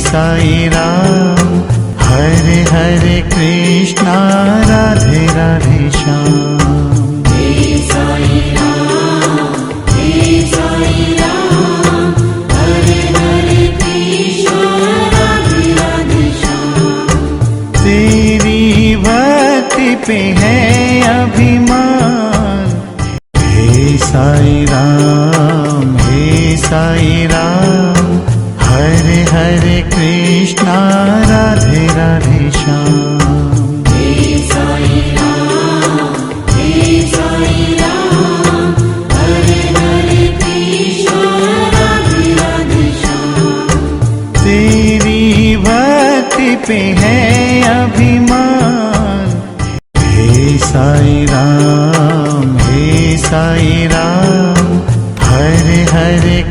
साई राम, हरे हरे कृष्णा, राधे राधे श्याम। हे साई राम, हरे हरे कृष्णा, राधे राधे श्याम। तेरी भक्ति पे है अभिमान, हे साई राम, हरे हरे कृष्णा, राधे राधे श्याम। हे साई राम, हरे हरे कृष्णा, राधे राधे श्याम। तेरी भक्ति पे है अभिमान, हे साई राम, हरे हरे